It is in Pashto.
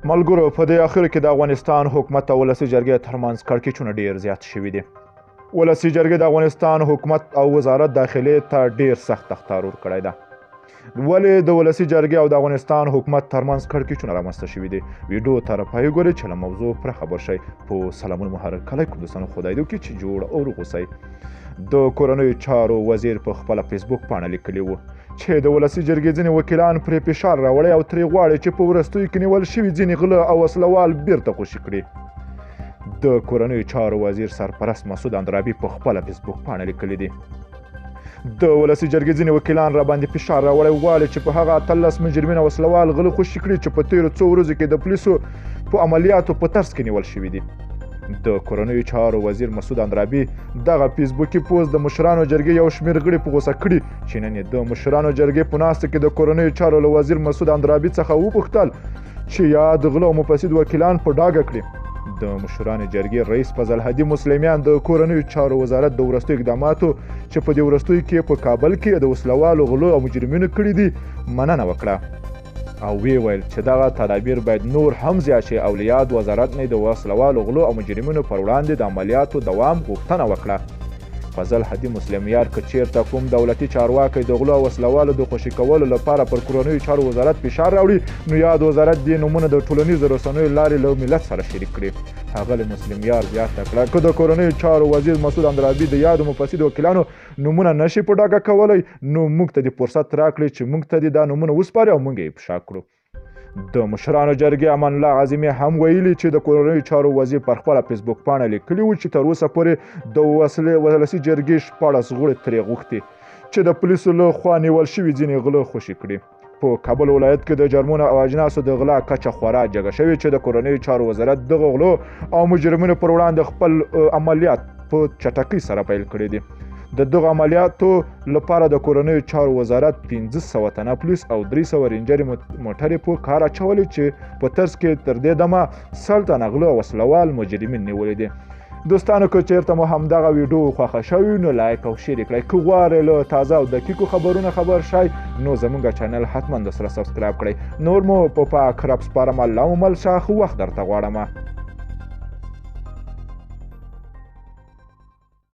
ملګرو په دې اخر کې د افغانستان حکومت او ولسي جرګې ترمنځ کړکېچونه ډېر زیات شوي دي. ولسي جرګې د افغانستان حکومت او وزارت داخلې ته ډېر سخت اخطار ورکړی ده. ولې د ولسي جرګې او د افغانستان حکومت ترمنځ کړکېچونه رامنځته شوي دي؟ ویډیو ته راپای ګورئ چې له موضوع پوره خبر شئ. په سلامونه محرک کلی کردستان خدای دې وکړي چې جوړ او روغ اوسئ. د کورنیو چارو وزیر په خپله فیسبوک پاڼه لیکلي وو چې د ولسي جرګې ځینې وکیلان پرې فشار راوړی او ترې غواړي چې په وروستیو کې نیول شوي ځینې غله او وسلوال بیرته خوشي کړي. د کورنیو چارو وزیر سرپرست مسعود اندرابي په خپله فیسبوک پاڼه لیکلي دي د ولسي جرګې ځینې وکیلان راباندې فشار راوړی غواړي چې په هغه 18 مجرمین او وسلوال غله خوشي کړي چې په تېرو څو ورځو کې د پولیسو په عملیاتو په ترڅ کې نیول شوي دي. د کورنیو چارو وزیر مسعود اندرابي دغه فیسبوکي پوسټ د مشرانو جرګې یو شمېر غړي په غوسه کړي چې نن یې د مشرانو جرګې په ناسته کې د کورنیو چارو له وزیر مسعود اندرابي څخه وپوښتل چې یا د غلو او مفسد وکیلان په ډاګه کړي. د مشرانو جرګې رئیس فضل هدي مسلمیان د کورنیو چارو وزارت د وروستیو اقداماتو چې په دې وروستیو کې په کابل کې د وسلوالو غلو او مجرمینو کړي دي مننه وکړه او وی ویل چې دغه تدابیر باید نور هم زیات شي او له یاد وزارت نه د وسلوالو غلو او مجرمینو پر وړاندې د عملیاتو دوام غوښتنه وکړه. فضل هدي مسلمیار که چیرته کوم دولتي چارواکی د غلو او وسلوالو د خوشي کولو لپاره پر کورنیو چارو وزارت فشار راوړي نو یاد وزارت دې نومونه د ټولنیزو رسنیو لارې له ملت سره شریک کړي. ښاغلي مسلمیار زیاته کړه که د کورنیو چارو وزیر مسعود اندرابي د یادو مفسدو وکیلانو نومونه نشي په ډاګه کولی نو موږ ته دې فرصت راکړي چې موږ ته دې دا نومونه وسپاري او موږ یې افشا کړو. د مشرانو جرګې امان الله عظیمي هم ویلي چې د کورنیو چارو وزیر پر خپله فیسبوک پاڼه لیکلي وو چې تر اوسه پورې د ولسي جرګې 14 غړي ترې غوښتي چې د پولیسو له خوا نیول شوي ځینې غله خوشي کړي. په کابل ولایت کې د جرمونو او اجناسو د غلا کچه خورا جګه شوې چې د کورنیو چارو وزارت دغه غلو او مجرمینو پر وړاندې خپل عملیات په چټکۍ سره پیل کړي دي. د دغه عملیاتو لپاره د کورنیو چارو وزارت 1500 تنه پولیس او 300 رینجري موټرې په کار اچولي چې په ترڅ کې تر دې دمه 100 تنه غلو او وسلوال مجرمین نیولي دي. دوستانو که چیرته مو همدغه ویډیو خوښه شوي نو لایک او شیر کړئ. که غواړئ له تازه او دقیقو خبرونه خبر شئ نو زموږ چینل حتما د سره سبسکرایب کړئ. نور مو په پاک رب سپارم. الله مو مل شه. ښه وخت درته غواړم.